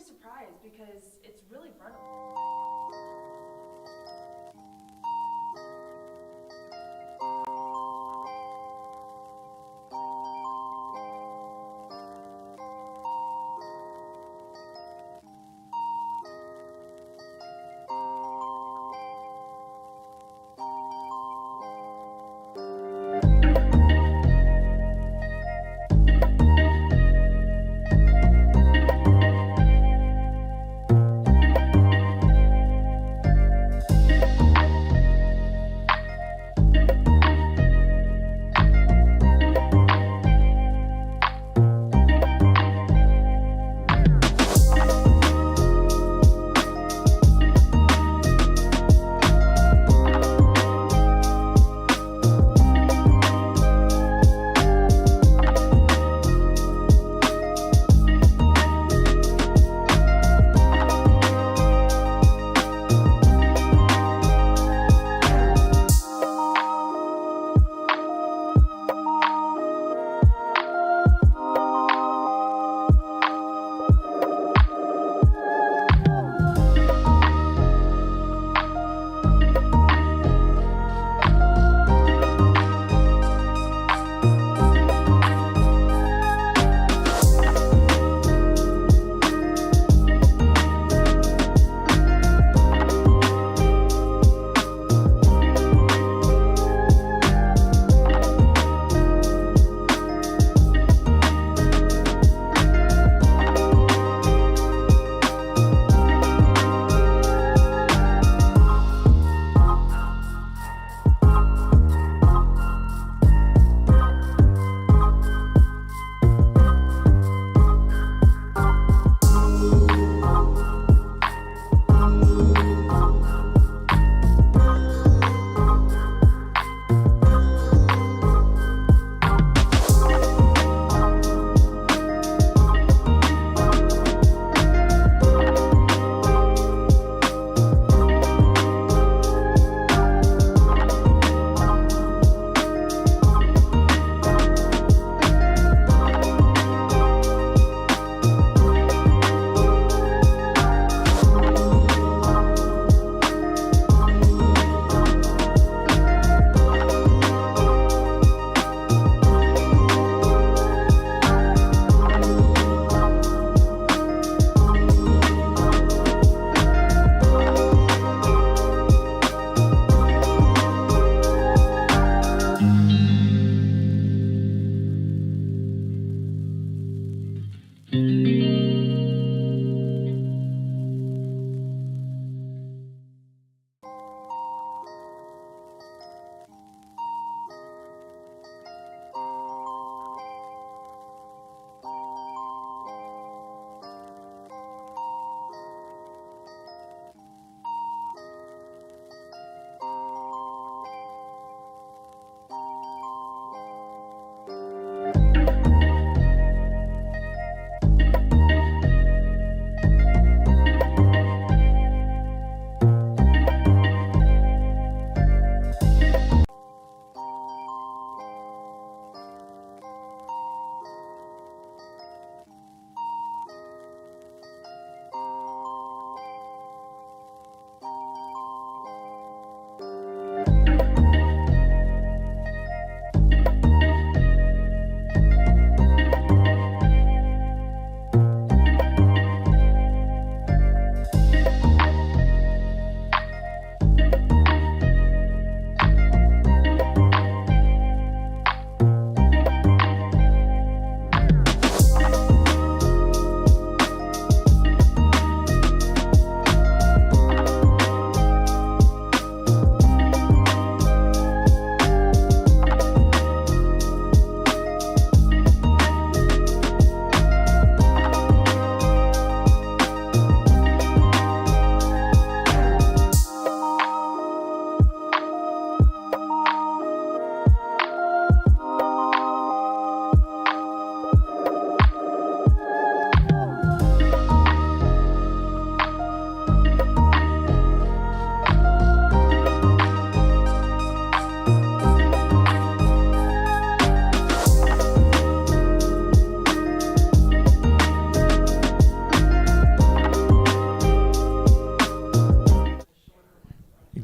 surprised because it's really runnable.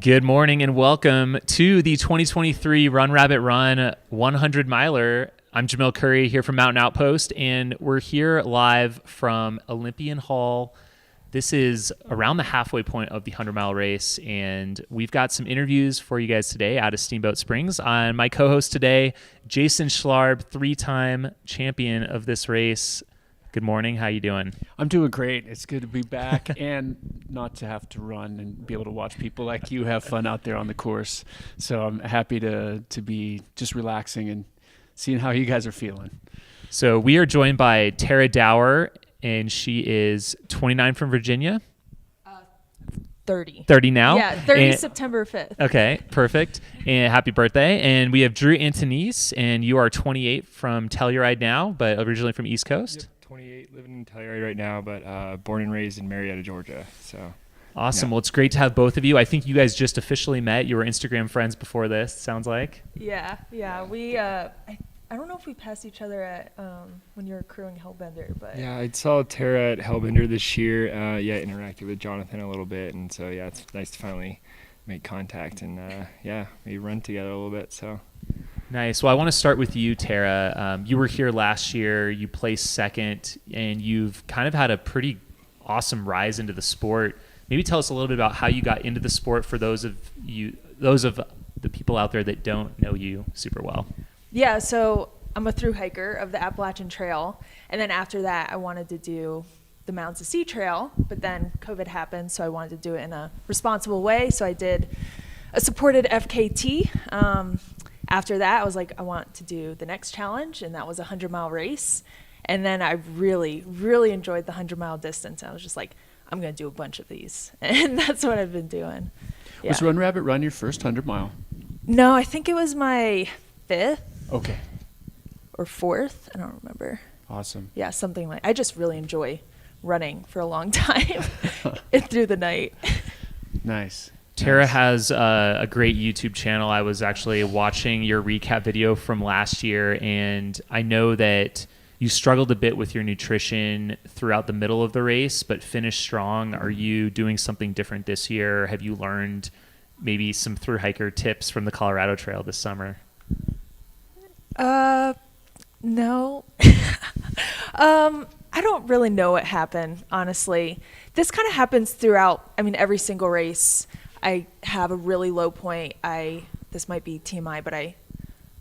Good morning and welcome to the 2023 Run Rabbit Run 100 miler. I'm Jamil Curry here from Mountain Outpost, and we're here live from Olympian Hall. This is around the halfway point of the 100-mile race, and we've got some interviews for you guys today out of Steamboat Springs. I'm my co-host today, Jason Schlarb, three-time champion of this race. Good morning. How you doing? I'm doing great. It's good to be back and not to have to run and be able to watch people like you have fun out there on the course. So I'm happy to be just relaxing and seeing how you guys are feeling. So we are joined by Tara Dower, and she is 29 from Virginia. 30. 30 now? Yeah, 30 and, September 5th. Okay, perfect. And happy birthday. And we have Drew Antonisse, and you are 28 from Telluride now, but originally from East Coast. Yep. 28, living in Telluride right now, but born and raised in Marietta, Georgia. So awesome. Yeah. Well, it's great to have both of you. I think you guys just officially met. You were Instagram friends before this, sounds like. Yeah. We, I don't know if we passed each other at when you were crewing Hellbender, but yeah, I saw Tara at Hellbender this year. Interacted with Jonathan a little bit, and so yeah, it's nice to finally make contact and maybe run together a little bit. So. Nice. Well, I want to start with you, Tara. You were here last year. You placed second, and you've kind of had a pretty awesome rise into the sport. Maybe tell us a little bit about how you got into the sport for those of the people out there that don't know you super well. Yeah, so I'm a thru hiker of the Appalachian Trail, and then after that, I wanted to do the Mountains to Sea Trail, but then COVID happened, so I wanted to do it in a responsible way. So I did a supported FKT. After that, I was like, I want to do the next challenge, and that was a 100-mile race. And then I really, really enjoyed the 100-mile distance. I was just like, I'm going to do a bunch of these. And that's what I've been doing. Yeah. Was Run Rabbit Run your first 100-mile? No, I think it was my 5th. Okay. Or 4th. I don't remember. Awesome. Yeah, something like I just really enjoy running for a long time and through the night. Nice. Tara has a great YouTube channel. I was actually watching your recap video from last year, and I know that you struggled a bit with your nutrition throughout the middle of the race, but finished strong. Are you doing something different this year? Have you learned maybe some thru hiker tips from the Colorado Trail this summer? No. I don't really know what happened, honestly. This kind of happens throughout, every single race. I have a really low point. This might be TMI, but I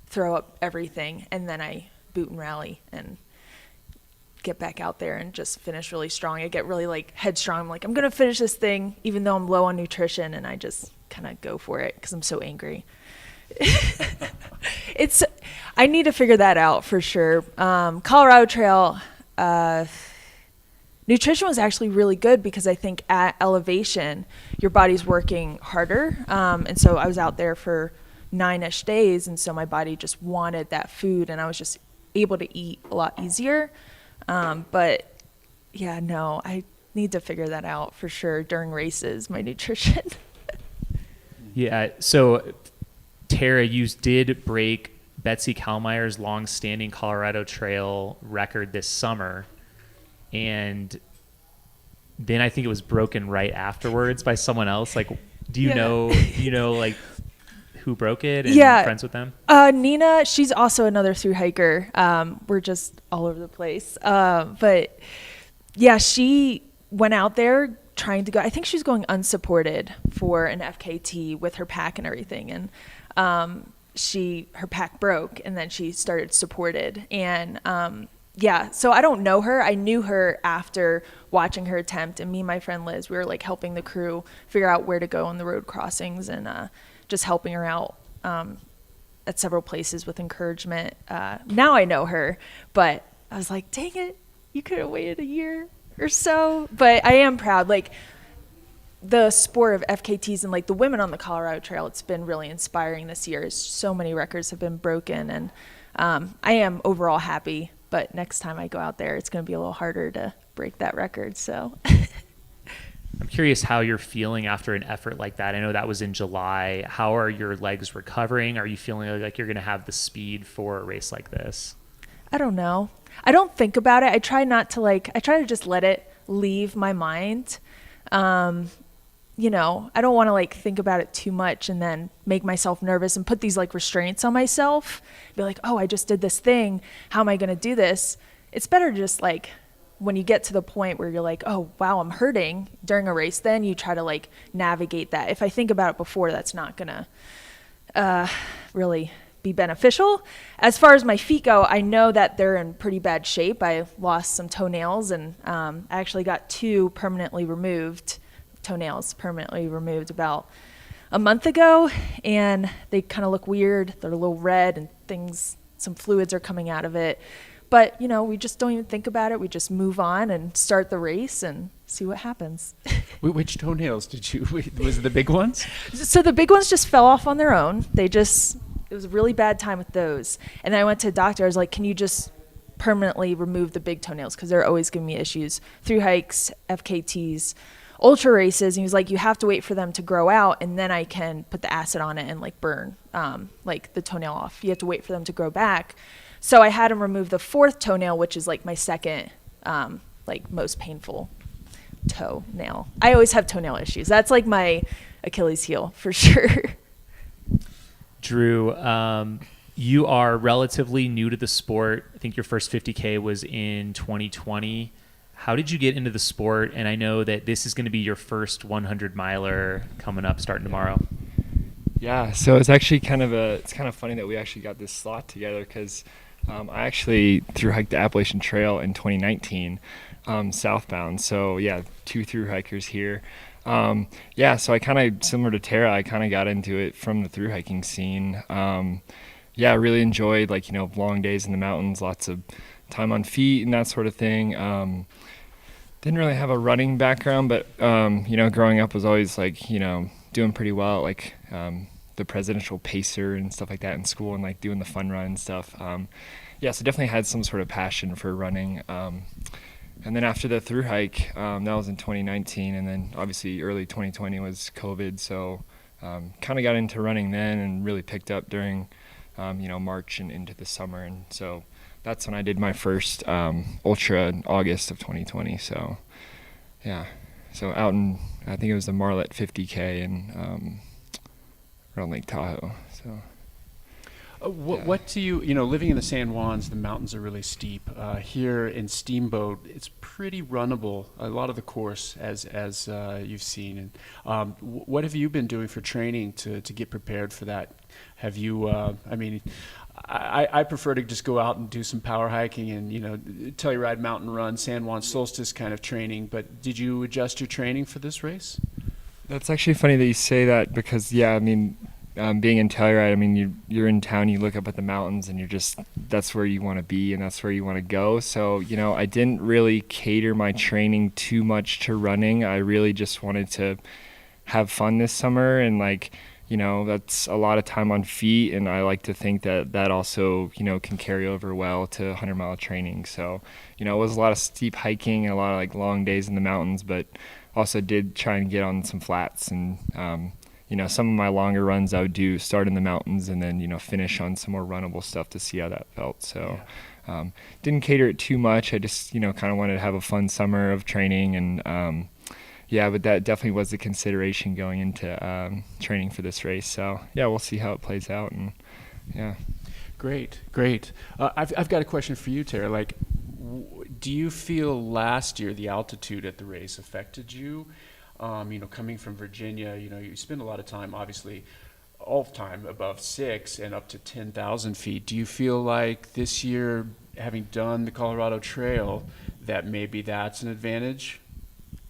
throw up everything, and then I boot and rally and get back out there and just finish really strong. I get really headstrong. I'm like, I'm going to finish this thing even though I'm low on nutrition, and I just kind of go for it because I'm so angry. I need to figure that out for sure. Colorado Trail, nutrition was actually really good because I think at elevation, your body's working harder. And so I was out there for 9-ish days, and so my body just wanted that food, and I was just able to eat a lot easier. But yeah, no, I need to figure that out for sure during races, my nutrition. Yeah, so Tara, you did break Betsy Kalmeyer's long-standing Colorado Trail record this summer, and then I think it was broken right afterwards by someone else. Do you know who broke it and friends with them? Nina, she's also another thru hiker. We're just all over the place. But yeah, she went out there trying to go. I think she's going unsupported for an FKT with her pack and everything. And her pack broke, and then she started supported. And so I don't know her. I knew her after watching her attempt, and me and my friend Liz, we were helping the crew figure out where to go on the road crossings, and just helping her out at several places with encouragement. Now I know her, but I was like, dang it, you could have waited a year or so. But I am proud. The sport of FKTs and the women on the Colorado Trail, it's been really inspiring this year. So many records have been broken, and I am overall happy, but next time I go out there, it's going to be a little harder to break that record. So I'm curious how you're feeling after an effort like that. I know that was in July. How are your legs recovering? Are you feeling like you're going to have the speed for a race like this? I don't know. I don't think about it. I try not to I try to just let it leave my mind. I don't want to like think about it too much and then make myself nervous and put these like restraints on myself. Be like, oh, I just did this thing. How am I going to do this? It's better just like when you get to the point where you're like, oh, wow, I'm hurting during a race, then you try to like navigate that. If I think about it before, that's not going to really be beneficial. As far as my feet go, I know that they're in pretty bad shape. I lost some toenails, and I actually got two toenails permanently removed about a month ago, and they kind of look weird. They're a little red and some fluids are coming out of it. But, we just don't even think about it. We just move on and start the race and see what happens. Which toenails was it the big ones? So the big ones just fell off on their own. It was a really bad time with those. And then I went to a doctor. I was like, can you just permanently remove the big toenails? Because they're always giving me issues. Through hikes, FKTs, ultra races. And he was like, you have to wait for them to grow out, and then I can put the acid on it and like burn like the toenail off. You have to wait for them to grow back. So I had him remove the fourth toenail, which is like my second like most painful toenail. I always have toenail issues. That's like my Achilles heel for sure. Drew, you are relatively new to the sport. I think your first 50K was in 2020. How did you get into the sport? And I know that this is going to be your first 100 miler coming up starting tomorrow. Yeah, so it's actually kind of funny that we actually got this slot together, because I actually through hiked the Appalachian Trail in 2019 southbound. So yeah, two through hikers here. So I kind of, similar to Tara, I kind of got into it from the through hiking scene. I really enjoyed long days in the mountains, lots of time on feet and that sort of thing. Didn't really have a running background, but growing up was always doing pretty well, the presidential pacer and stuff like that in school, and doing the fun run and stuff. So definitely had some sort of passion for running. And then after the through hike, that was in 2019, and then obviously early 2020 was COVID, so kind of got into running then and really picked up during March and into the summer. And so that's when I did my first ultra in August of 2020. So out in, I think it was the Marlet 50K and around Lake Tahoe. So what do you living in the San Juans, the mountains are really steep. Here in Steamboat, it's pretty runnable, a lot of the course, as you've seen. And what have you been doing for training to get prepared for that? Have you I prefer to just go out and do some power hiking and Telluride mountain run, San Juan solstice kind of training, but did you adjust your training for this race? That's actually funny that you say that, because being in Telluride, you're in town, you look up at the mountains and that's where you want to be and that's where you want to go. So, I didn't really cater my training too much to running. I really just wanted to have fun this summer, and that's a lot of time on feet, and I like to think that also, can carry over well to 100-mile training. So, it was a lot of steep hiking and a lot of long days in the mountains, but also did try and get on some flats. And some of my longer runs I would do start in the mountains and then finish on some more runnable stuff to see how that felt. So didn't cater it too much. I just kind of wanted to have a fun summer of training, and but that definitely was a consideration going into training for this race. So we'll see how it plays out. And Great. I've got a question for you, Tara. Do you feel last year the altitude at the race affected you? Coming from Virginia, you spend a lot of time, obviously, all the time above 6 and up to 10,000 feet. Do you feel like this year, having done the Colorado Trail, that maybe that's an advantage?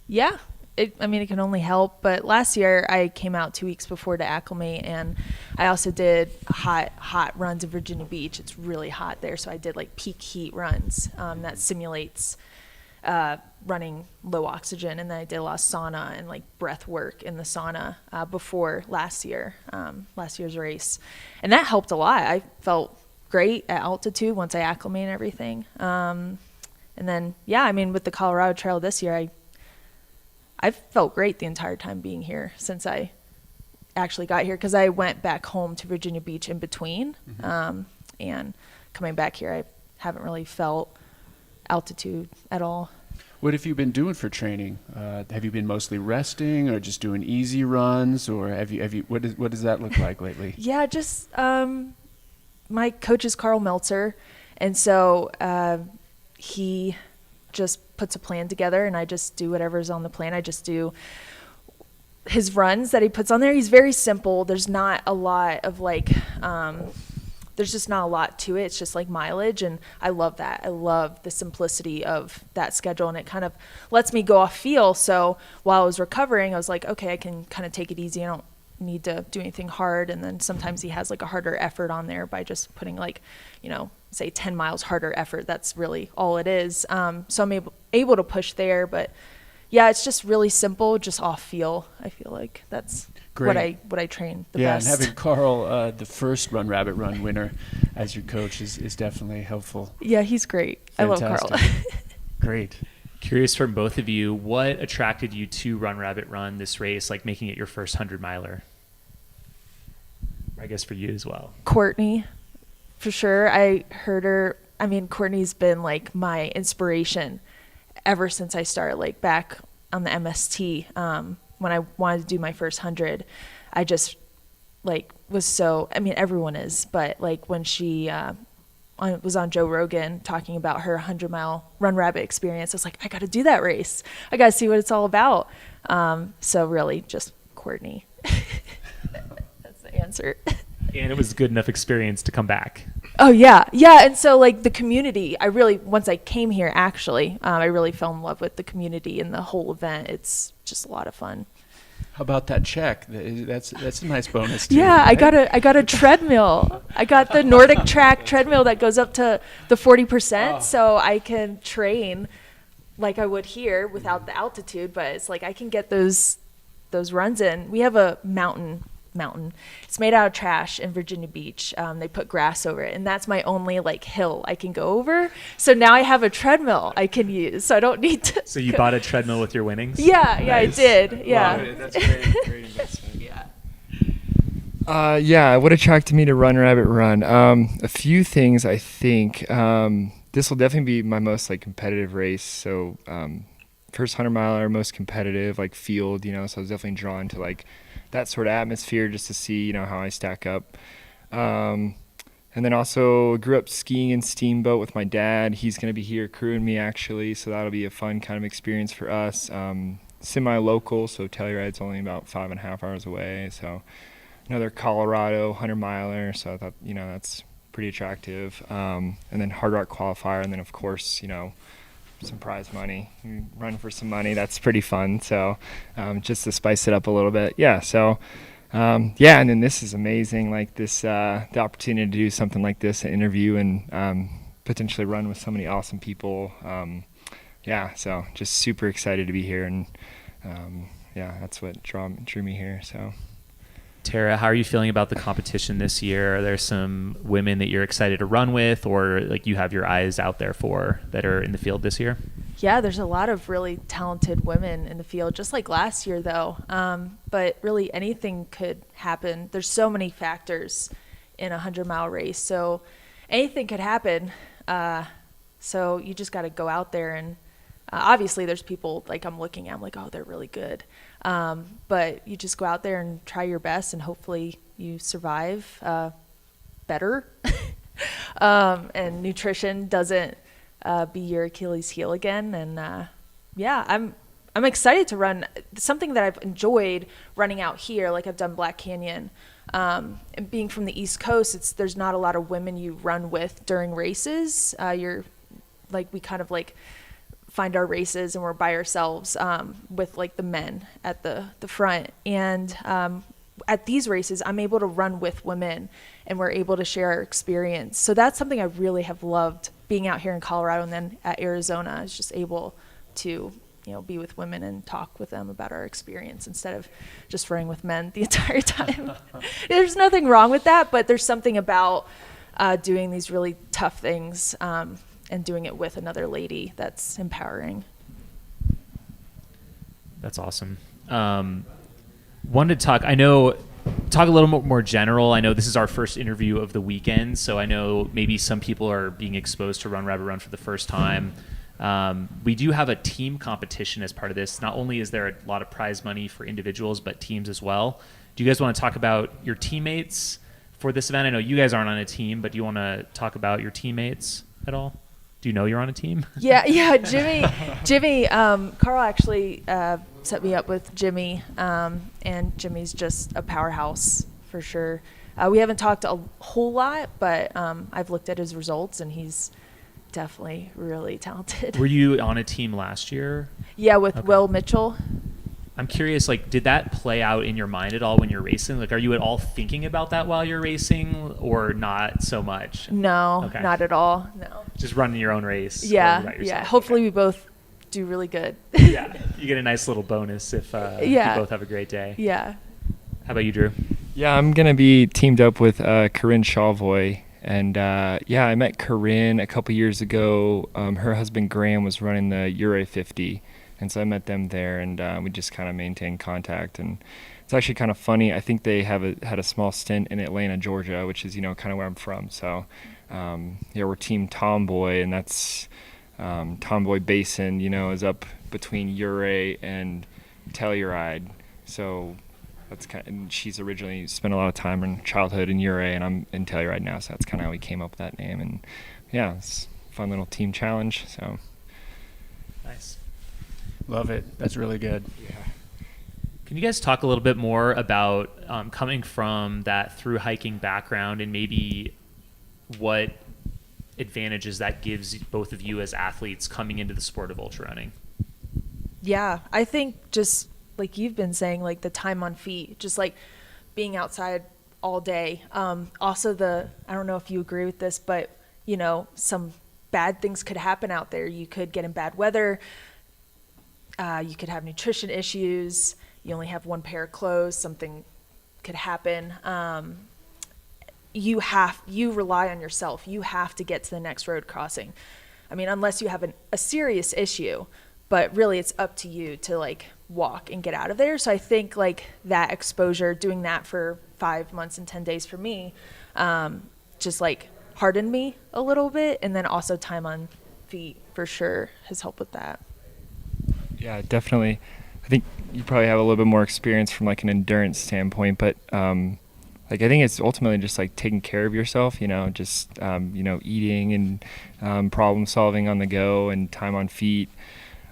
Yeah. It can only help. But last year I came out 2 weeks before to acclimate, and I also did hot runs in Virginia Beach. It's really hot there, so I did peak heat runs that simulates running low oxygen, and then I did a lot of sauna and breath work in the sauna before last year's race, and that helped a lot. I felt great at altitude once I acclimated and everything. And then with the Colorado Trail this year, I've felt great the entire time being here since I actually got here, because I went back home to Virginia Beach in between. And coming back here, I haven't really felt altitude at all. What have you been doing for training? Have you been mostly resting, or just doing easy runs, or have you? What does that look like lately? Yeah, just my coach is Carl Meltzer, and so he just puts a plan together, and I just do whatever's on the plan. I just do his runs that he puts on there. He's very simple. There's not a lot of there's just not a lot to it. It's just like mileage, and I love that. I love the simplicity of that schedule, and it kind of lets me go off feel. So while I was recovering, I was like, okay, I can kind of take it easy. I don't need to do anything hard. And then sometimes he has like a harder effort on there by just putting say 10 miles harder effort. That's really all it is. So I'm able to push there, but yeah, it's just really simple, just off feel. I feel like that's Great. what I train the yeah, best. and having Carl, the first Run Rabbit Run winner, as your coach is definitely helpful. Yeah, he's great. Fantastic. I love Carl. Great. Curious from both of you, what attracted you to Run Rabbit Run this race, like making it your first 100 miler? I guess for you as well. Courtney, for sure. I heard her. I mean, Courtney's been like my inspiration ever since I started, like back on the MST. When I wanted to do my first 100, I just was so, I mean, everyone is, but like when she was on Joe Rogan talking about her 100-mile Run Rabbit experience, I was like, I got to do that race. I got to see what it's all about. So really just Courtney. That's the answer. And it was a good enough experience to come back. Oh yeah. Yeah. And so like the community, once I came here, actually, I really fell in love with the community and the whole event. It's just a lot of fun. How about that check? That's a nice bonus too. Yeah, right? I got a treadmill. I got the Nordic Track treadmill that goes up to the 40%, so I can train like I would here without the altitude. But it's like I can get those runs in. We have a mountain. It's made out of trash in Virginia Beach. They put grass over it, and that's my only hill I can go over. So now I have a treadmill I can use, so I don't need to. So you bought a treadmill with your winnings? Yeah, Nice. I did. Yeah. Wow, that's great investment. Yeah. Yeah, what attracted me to Run Rabbit Run? A few things, I think. This will definitely be my most competitive race. So first 100-miler, most competitive, field. So I was definitely drawn to that sort of atmosphere just to see how I stack up. And then also grew up skiing in Steamboat with my dad. He's going to be here crewing me actually, so that'll be a fun kind of experience for us. Semi-local, so Telluride's only about 5.5 hours away. So another Colorado 100-miler, so I thought that's pretty attractive. And then Hard Rock qualifier, and then of course some prize money. You run for some money, that's pretty fun. So just to spice it up a little bit. Yeah, so and then this is amazing, the opportunity to do something like this, an interview, and potentially run with so many awesome people. So just super excited to be here, and that's what drew me here. So Tara, how are you feeling about the competition this year? Are there some women that you're excited to run with, or you have your eyes out there for that are in the field this year? Yeah, there's a lot of really talented women in the field, just like last year though. But really anything could happen. There's so many factors in a 100-mile race, so anything could happen. So you just got to go out there, and obviously there's people I'm looking at, I'm like, oh, they're really good. But you just go out there and try your best, and hopefully you survive better. And nutrition doesn't be your Achilles heel again. And I'm excited to run something that I've enjoyed running out here. I've done Black Canyon. And being from the East Coast, there's not a lot of women you run with during races. We kind of find our races and we're by ourselves with the men at the front. And at these races, I'm able to run with women, and we're able to share our experience. So that's something I really have loved being out here in Colorado, and then at Arizona, is just able to be with women and talk with them about our experience instead of just running with men the entire time. There's nothing wrong with that, but there's something about doing these really tough things and doing it with another lady that's empowering. That's awesome. Wanted to talk a little more general. I know this is our first interview of the weekend, so I know maybe some people are being exposed to Run Rabbit Run for the first time. We do have a team competition as part of this. Not only is there a lot of prize money for individuals, but teams as well. Do you guys want to talk about your teammates for this event? I know you guys aren't on a team, but do you want to talk about your teammates at all? Do you know you're on a team? Yeah. Jimmy, Carl actually set me up with Jimmy, and Jimmy's just a powerhouse for sure. We haven't talked a whole lot, but I've looked at his results, and he's definitely really talented. Were you on a team last year? Yeah, with Will Mitchell. I'm curious, like, did that play out in your mind at all when you're racing? Like, are you at all thinking about that while you're racing, or not so much? No, Okay. Not at all. No. Just running your own race. Yeah. Hopefully we both do really good. Yeah, you get a nice little bonus if you both have a great day. Yeah. How about you, Drew? Yeah, I'm going to be teamed up with Corinne Chauvoy. And I met Corinne a couple years ago. Her husband Graham was running the Ure 50. And so I met them there, and we just kind of maintained contact. And it's actually kind of funny. I think they had a small stint in Atlanta, Georgia, which is, kind of where I'm from. So, we're Team Tomboy, and that's Tomboy Basin, is up between Ure and Telluride. So that's and she's originally spent a lot of time in childhood in Ure, and I'm in Telluride now. So that's kind of how we came up with that name. And yeah, it's a fun little team challenge. So nice. Love it. That's really good. Yeah. Can you guys talk a little bit more about coming from that through hiking background, and maybe what advantages that gives both of you as athletes coming into the sport of ultra running? Yeah, I think just like you've been saying, like the time on feet, just like being outside all day. Also I don't know if you agree with this, but some bad things could happen out there. You could get in bad weather. You could have nutrition issues. You only have one pair of clothes. Something could happen. You rely on yourself. You have to get to the next road crossing. I mean, unless you have a serious issue, but really it's up to you to like walk and get out of there. So I think like that exposure, doing that for 5 months and 10 days for me, just like hardened me a little bit. And then also time on feet for sure has helped with that. Yeah, definitely. I think you probably have a little bit more experience from like an endurance standpoint, but I think it's ultimately just like taking care of yourself, just eating and problem solving on the go and time on feet,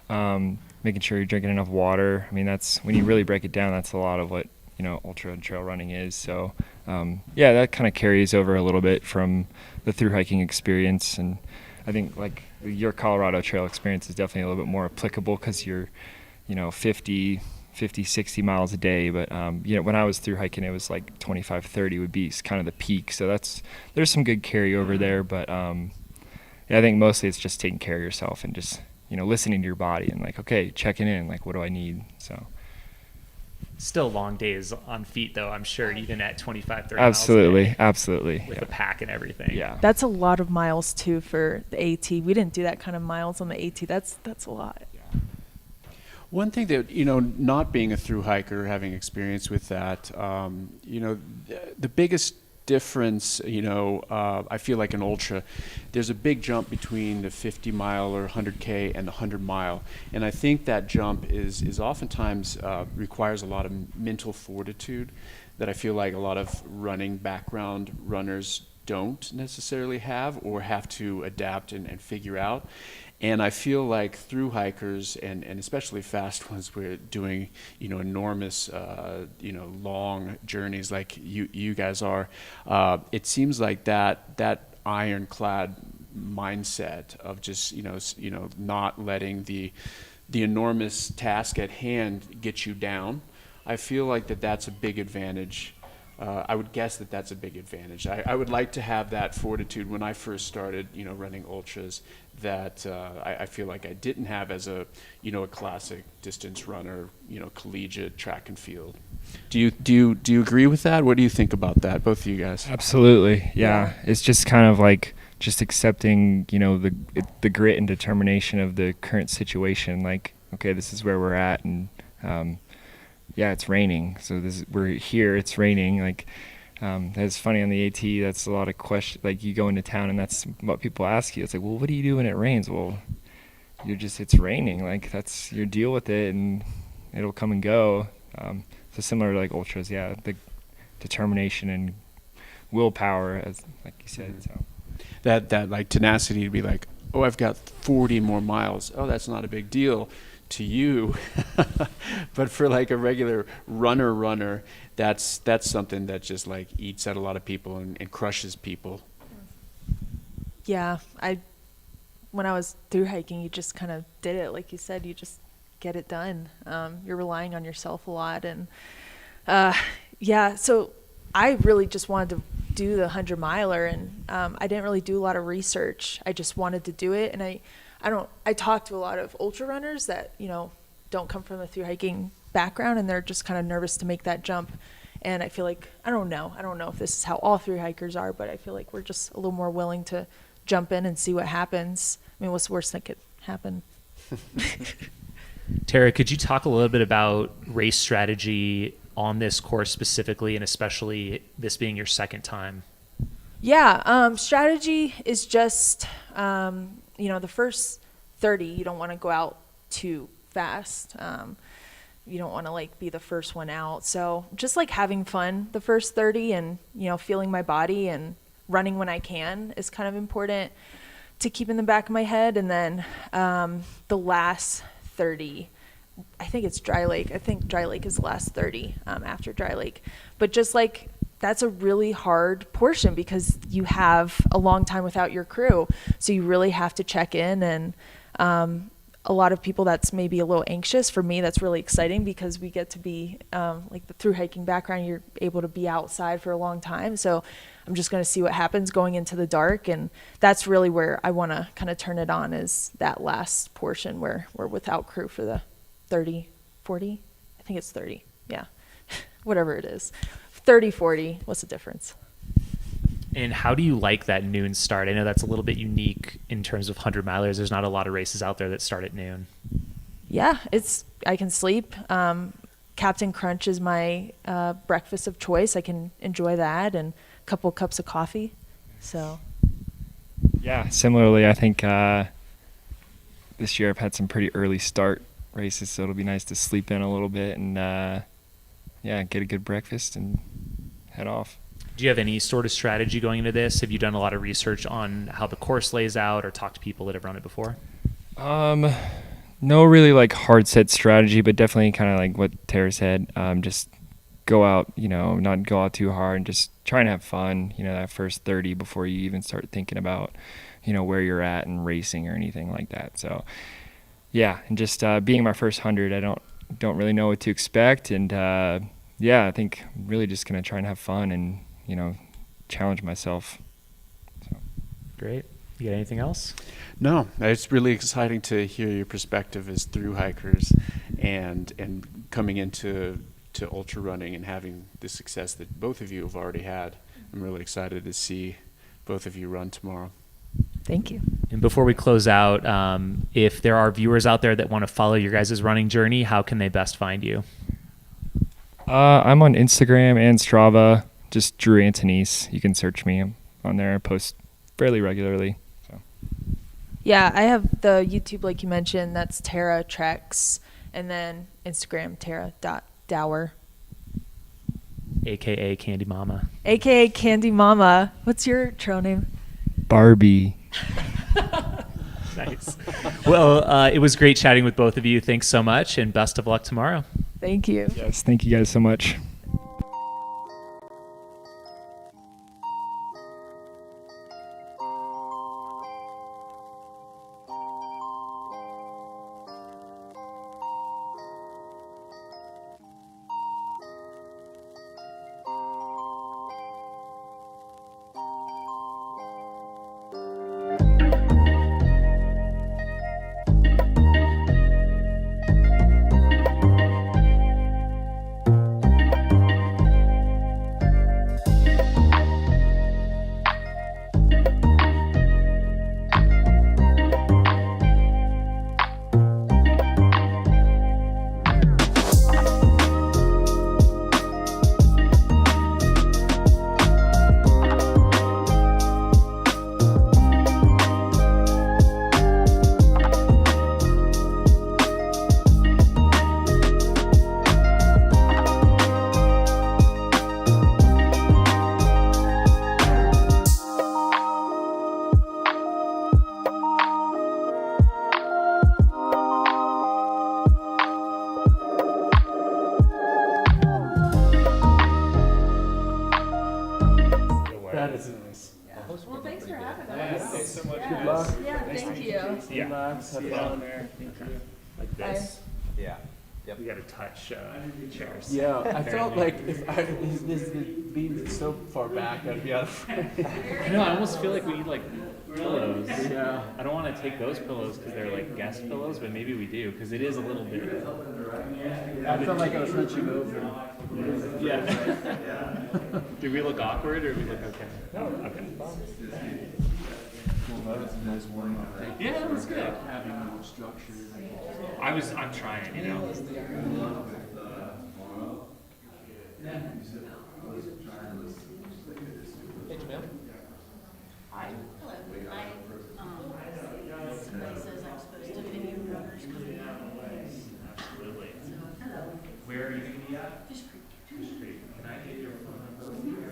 making sure you're drinking enough water. I mean, that's when you really break it down, that's a lot of what ultra and trail running is. So that kind of carries over a little bit from the through hiking experience, and I think like your Colorado trail experience is definitely a little bit more applicable because you're 50, 60 miles a day, but when I was through hiking, it was like 25, 30 would be kind of the peak. So there's some good carryover there, but I think mostly it's just taking care of yourself and just listening to your body and like, okay, checking in, like, what do I need? So still long days on feet though, I'm sure, even at 25, 30 absolutely miles absolutely with a pack and everything. Yeah, that's a lot of miles too for the AT. We didn't do that kind of miles on the AT. That's a lot. One thing that, not being a through hiker, having experience with that, the biggest difference, I feel like an ultra, there's a big jump between the 50 mile or 100K and the 100 mile. And I think that jump is oftentimes requires a lot of mental fortitude that I feel like a lot of running background runners don't necessarily have or have to adapt and figure out. And I feel like through hikers and especially fast ones, we're doing, enormous, long journeys like you guys are. It seems like that ironclad mindset of just, not letting the enormous task at hand get you down. I feel like that's a big advantage. I would guess that's a big advantage. I would like to have that fortitude when I first started, running ultras, that I feel like I didn't have as a classic distance runner, collegiate track and field. Do you agree with that? What do you think about that, both of you guys? Absolutely, yeah. It's just kind of like just accepting, the grit and determination of the current situation. Like, okay, this is where we're at, and it's raining. So we're here. It's raining. Like, that's funny on the AT. That's a lot of questions. Like, you go into town and that's what people ask you. It's like, well, what do you do when it rains? Well, it's raining. Like that's your deal with it, and it'll come and go. So similar to like ultras, yeah, big determination and willpower, as like you said. So That like tenacity to be like, oh, I've got 40 more miles. Oh, that's not a big deal to you, but for like a regular runner, that's something that just like eats at a lot of people and crushes people. Yeah, when I was through hiking, you just kind of did it. Like you said, you just get it done. You're relying on yourself a lot. And yeah, so I really just wanted to do the 100-miler, and I didn't really do a lot of research. I just wanted to do it. And I talked to a lot of ultra runners that, don't come from a through hiking background, and they're just kind of nervous to make that jump. And I feel like, I don't know if this is how all through hikers are, but I feel like we're just a little more willing to jump in and see what happens. I mean, what's the worst that could happen? Tara, could you talk a little bit about race strategy on this course specifically, and especially this being your second time? Yeah, strategy is just, the first 30, you don't want to go out too fast. You don't want to like be the first one out. So just like having fun the first 30 and, feeling my body and running when I can is kind of important to keep in the back of my head. And then the last 30, I think it's Dry Lake. I think Dry Lake is the last 30 after Dry Lake. But just like that's a really hard portion because you have a long time without your crew. So you really have to check in. And a lot of people that's maybe a little anxious. For me, that's really exciting because we get to be like the through hiking background, you're able to be outside for a long time. So I'm just going to see what happens going into the dark. And that's really where I want to kind of turn it on, is that last portion where we're without crew for the 30, 40. I think it's 30. Yeah. Whatever it is. 30, 40. What's the difference? And how do you like that noon start? I know that's a little bit unique in terms of 100-milers. There's not a lot of races out there that start at noon. Yeah, I can sleep. Captain Crunch is my breakfast of choice. I can enjoy that, and a couple cups of coffee. So. Yeah, similarly, I think this year I've had some pretty early start races, so it'll be nice to sleep in a little bit and get a good breakfast and head off. Do you have any sort of strategy going into this? Have you done a lot of research on how the course lays out, or talked to people that have run it before? No really like hard set strategy, but definitely kind of like what Tara said. Just go out, not go out too hard and just try and have fun, that first 30 before you even start thinking about, where you're at and racing or anything like that. So yeah, and just being my first 100, I don't really know what to expect. And I think I'm really just going to try and have fun and, challenge myself. So. Great. You got anything else? No, it's really exciting to hear your perspective as through hikers and coming into ultra running and having the success that both of you have already had. I'm really excited to see both of you run tomorrow. Thank you. And before we close out, if there are viewers out there that want to follow your guys' running journey, how can they best find you? I'm on Instagram and Strava, just Drew Antonisse. You can search me. I'm on there. I post fairly regularly. So. Yeah, I have the YouTube, like you mentioned, that's Tara Treks, and then Instagram, Tara.Dower. AKA Candy Mama. AKA Candy Mama. What's your trail name? Barbie. Nice. Well, it was great chatting with both of you. Thanks so much, and best of luck tomorrow. Thank you. Yes, thank you guys so much. Thanks. Have fun there. Thank you. Like this. Yeah. Yep. We got to touch chairs. Yeah, I felt like if I this being so far back, I'd be out of I know. I almost feel like we need like pillows. Yeah. I don't want to take those pillows because they're like guest pillows, but maybe we do because it is a little bit. I felt like I was hunching over. Yeah. Did we look awkward or we look okay? No. Okay. Well, that was a nice warm up. Yeah, that was good. Having more structure. I'm trying, you know. Hey, Jamil. Hi. Hello. Somebody says I'm supposed to video runners coming out. Absolutely. Hello. Where are you going to be at? Fish Creek. Fish Creek. Can I get your phone number?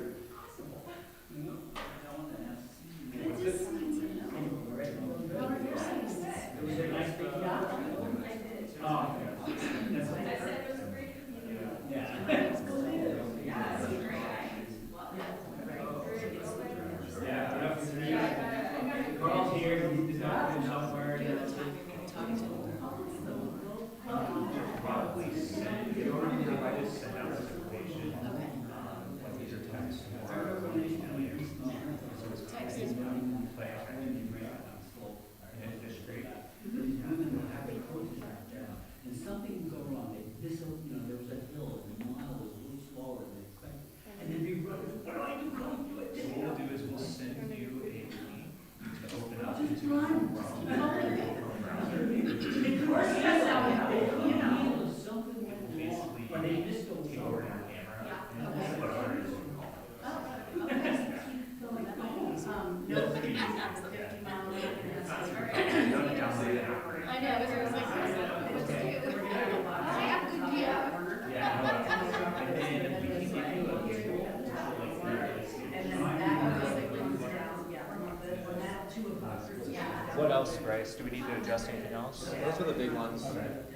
What else, Bryce? Do we need to adjust anything else? Those are the big ones. But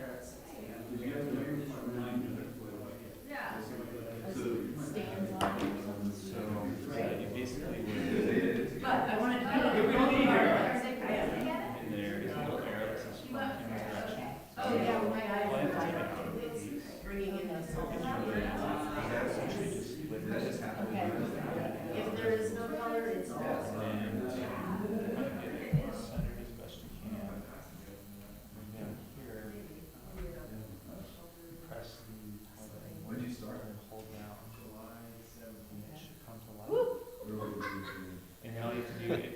I wanted to be there is a little arrow that says in your direction. Oh, yeah, my eyes bringing in the salt. Okay. If there is no color, it's all.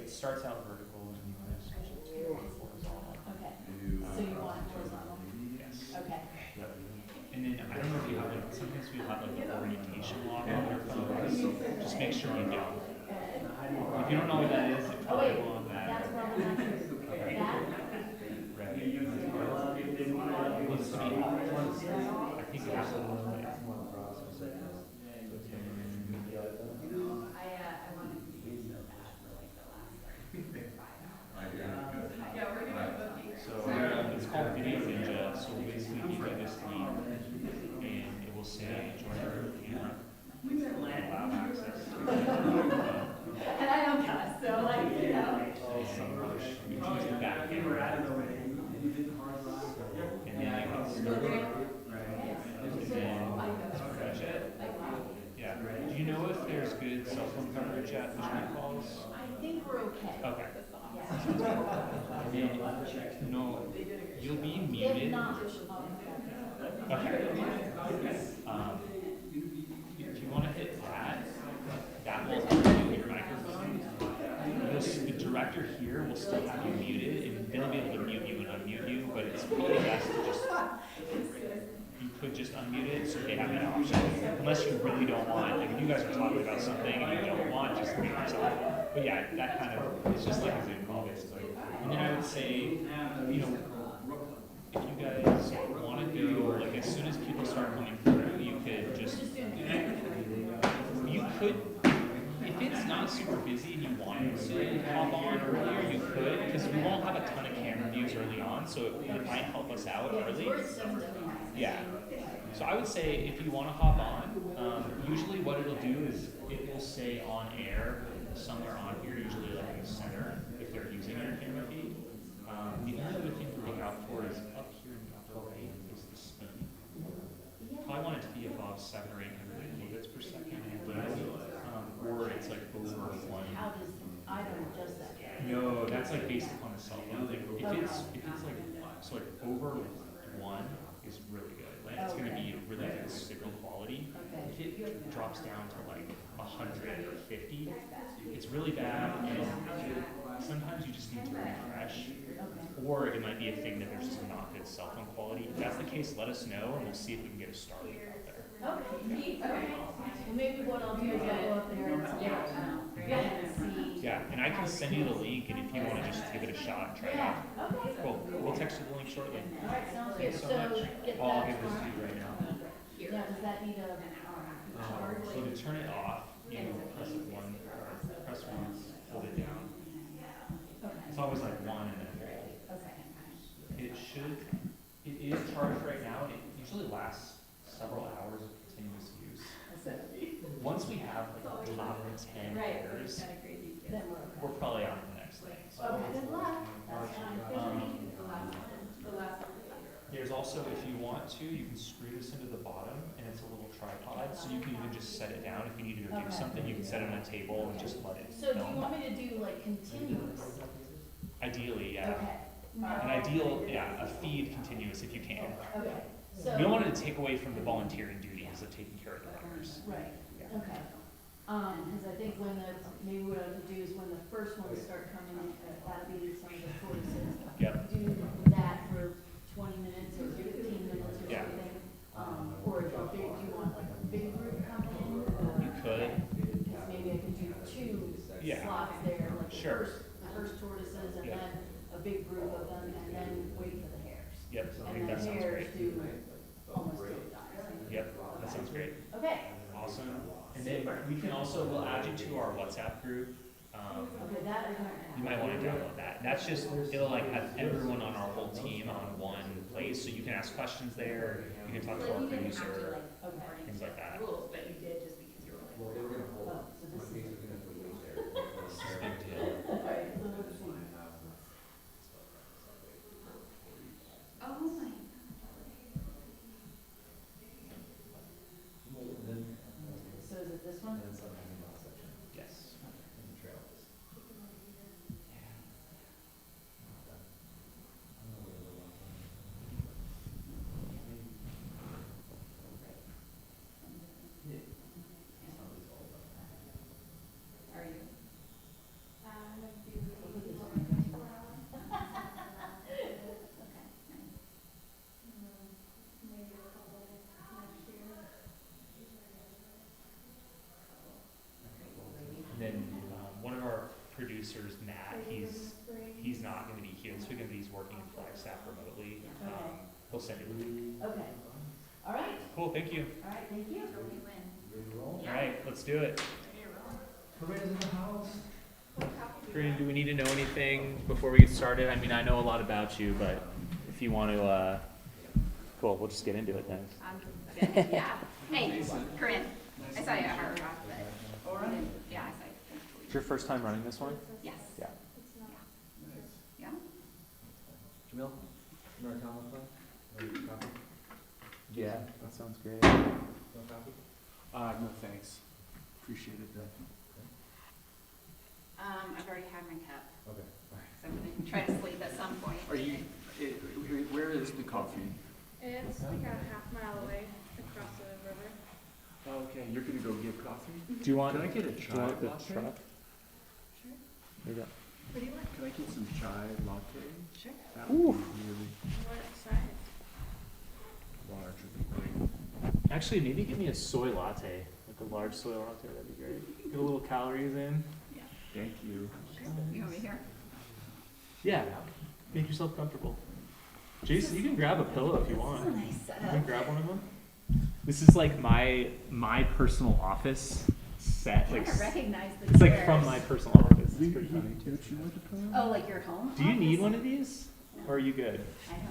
Starts out vertical and you want to switch it to horizontal. Okay. So you want horizontal? Yes. Okay. Yep. And then I don't know if you have like sometimes we have like an orientation lock on your phone. Just make sure you don't. If you don't know what that is, it probably will on that. That's probably not true. That? Right. It needs to be up. I think it has to look like it's called Video Ninja, so basically you get this link and it will say join our camera. Allow access. And I don't cuss, so like, you know. You choose the back camera. And then you can start. And then refresh it. Yeah. Do you know if there's good cell phone coverage at Fishing calls? I think we're okay. Okay. Yeah. No, you'll be muted. If not, Okay. If you want to hit that will unmute your microphone. The director here will still have you muted, and they'll be able to mute you and unmute you, but it's probably best to just, you could just unmute it so they have that option. Unless you really don't want, like if you guys are talking about something and you don't want, just mute yourself. But yeah, that kind of, it's just like a Zoom call basically. And then I would say, you know, if you guys want to go, like as soon as people start coming through, you could just, you could, if it's not super busy and you wanted to hop on earlier, you could, because we won't have a ton of camera views early on, so it might help us out early. Yeah. So I would say if you want to hop on, usually what it'll do is it will say on air somewhere on here, usually like in the center, if they're using your camera feed. The only other thing to look out for is up here in the upper right is the speed. Probably want it to be above 7 or 800 megabits per second, or it's like over 1. How does, I don't adjust that. No, that's like based upon the cell phone thing. If it's like, so like over 1 is really good. Like it's gonna be a really good signal quality. If it drops down to like 100 or 50, it's really bad, and sometimes you just need to refresh. Or it might be a thing that there's just not good cell phone quality. If that's the case, let us know, and we'll see if we can get a Starlink out there. Okay. Well, maybe what I'll do is I'll go up there and see. Yeah, and I can send you the link, and if you want to just give it a shot and try it out. Okay. Cool. We'll text you the link shortly. All right, sounds good. Thanks so much. Get I'll that give this to tomorrow. you right now. Now, does that need a charge? So to turn it off, you press one, press once, hold it down. It's always like 1 and then hold. Okay. It is charged right now, and it usually lasts several hours of continuous use. Once we have like the top 10 pairs, Then we're probably on to the next thing. So, okay, good luck. That's fine. there's also, if you want to, you can screw this into the bottom, and it's a little tripod, so you can even just set it down. If you need to go do something, you can set it on a table and just let it So do you film. want me to do like continuous? Ideally, yeah. Okay. An ideal, yeah, a feed continuous if you can. Okay. So. We don't want it to take away from the volunteering duties of taking care of the runners. Right, okay. Cause I think when maybe what I would do is when the first ones start coming in, that'll be some of the tortoises. Yep. Do that for 20 minutes or 15 minutes or Yeah. something. Or if do you want like a big group coming in? You could. Cause maybe I could do 2 Yeah. slots there, like Sure. the first tortoises and Yeah. then a big group of them and then wait for the hares. Yep, I And think then that sounds hares great. do almost 2 times. Yep, that sounds great. Okay, Awesome. And then we can also, we'll add you to our WhatsApp group. okay, that is You might want to download that. That's just, it'll like have everyone on our whole team on one place, so you can ask questions there, you can talk to our producer, okay. things like that. rules, but you did just because you were like. Oh, so this is. This is a big deal. Alright, so let's see. Oh my. So is it this one? Yes. Are you? And then one of our producers, Matt, he's not going to be here this weekend, but he's working in Flagstaff remotely. He'll send it to you. Okay. All right, Cool, thank you. all right, thank you. All right, let's do it. Corinne, do we need to know anything before we get started? I mean, I know a lot about you, but if you want to, cool, we'll just get into it then. Good, yeah. Hey, Corinne, I saw you at Hard Rock, but, All right. yeah, I saw you. It's your first time running this one? Yes. Yeah. Yeah? Jamil, you want to comment on that? Copy? Yeah, that sounds great. No copy? No thanks. Appreciated that. I've already had my cup, Okay. so I'm gonna try to sleep at some point. Are you, where is the coffee? It's like a half-mile away across the river. Okay, you're gonna go get coffee? Do you want, Can I get a do you chai want the latte? truck? Sure. There you go. What do you want? Can I get some chai latte? Sure. That would be really What size? large, would be great. Actually, maybe give me a soy latte, like a large soy latte, that'd be great. Get a little calories in. Thank you. You over here? Yeah, make yourself comfortable. Jason, you can grab a pillow if you want. This is a nice You can setup. grab one of them. This is like my personal office set. I Like, kind of recognize the it's like from chairs. my personal office. It's pretty funny. Would you like a pillow? Oh, like your home? Do you need office? one of these? Or are you good? I don't